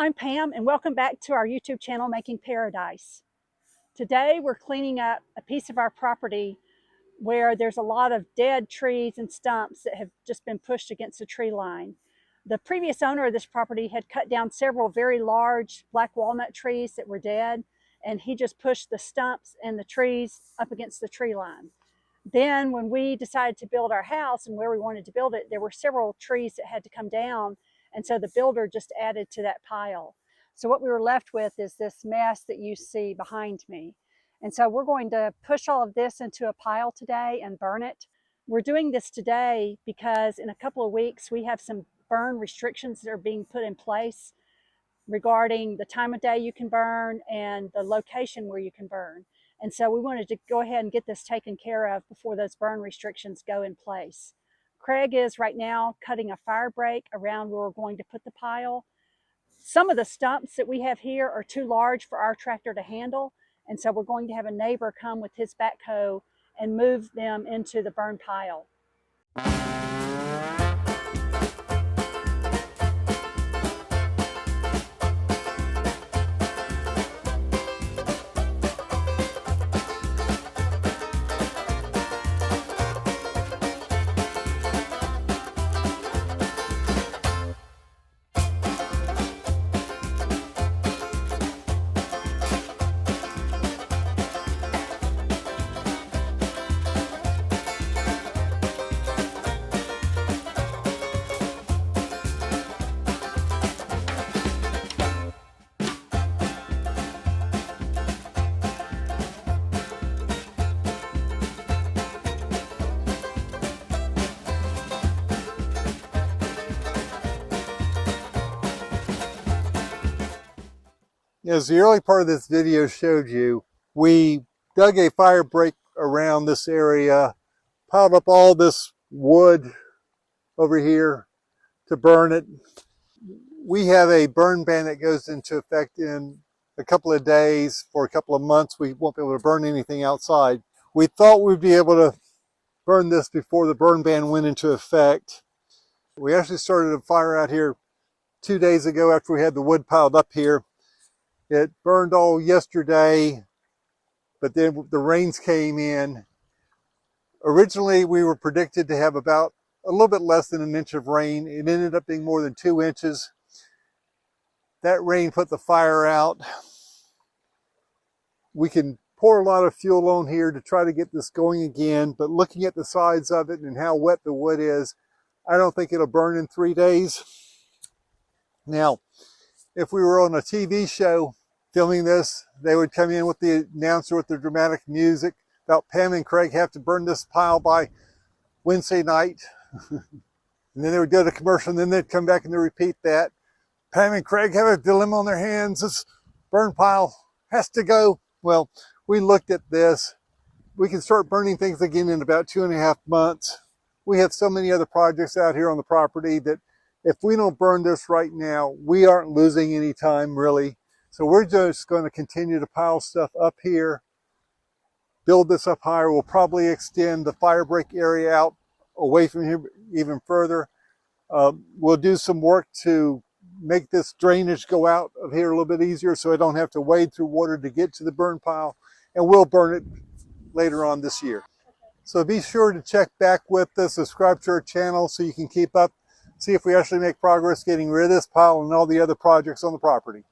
I'm Pam, and welcome back to our YouTube channel, Making Paradise. Today we're cleaning up a piece of our property where there's a lot of dead trees and stumps that have just been pushed against the tree line. The previous owner of this property had cut down several very large black walnut trees that were dead, and he just pushed the stumps and the trees up against the tree line. Then when we decided to build our house and where we wanted to build it, there were several trees that had to come down, and so the builder just added to that pile. So what we were left with is this mess that you see behind me. And so we're going to push all of this into a pile today and burn it. We're doing this today because in a couple of weeks we have some burn restrictions that are being put in place regarding the time of day you can burn and the location where you can burn. And so we wanted to go ahead and get this taken care of before those burn restrictions go in place. Craig is right now cutting a fire break around where we're going to put the pile. Some of the stumps that we have here are too large for our tractor to handle, and so we're going to have a neighbor come with his backhoe and move them into the burn pile. As the early part of this video showed you, we dug a fire break around this area, piled up all this wood over here to burn it. We have a burn ban that goes into effect in a couple of days. For a couple of months, we won't be able to burn anything outside. We thought we'd be able to burn this before the burn ban went into effect. We actually started a fire out here 2 days ago after we had the wood piled up here. It burned all yesterday, but then the rains came in. Originally, we were predicted to have about a little bit less than an inch of rain. It ended up being more than 2 inches. That rain put the fire out. We can pour a lot of fuel on here to try to get this going again, but looking at the sides of it and how wet the wood is, I don't think it'll burn in 3 days. Now, if we were on a TV show filming this, they would come in with the announcer with the dramatic music about Pam and Craig have to burn this pile by Wednesday night. And then they would go to commercial, and then they'd come back and they'd repeat that. Pam and Craig have a dilemma on their hands. This burn pile has to go. Well, we looked at this. We can start burning things again in about 2.5 months. We have so many other projects out here on the property that if we don't burn this right now, we aren't losing any time, really. So we're just going to continue to pile stuff up here, build this up higher. We'll probably extend the fire break area out away from here even further. We'll do some work to make this drainage go out of here a little bit easier so I don't have to wade through water to get to the burn pile, and we'll burn it later on this year. So be sure to check back with us, subscribe to our channel so you can keep up, see if we actually make progress getting rid of this pile and all the other projects on the property.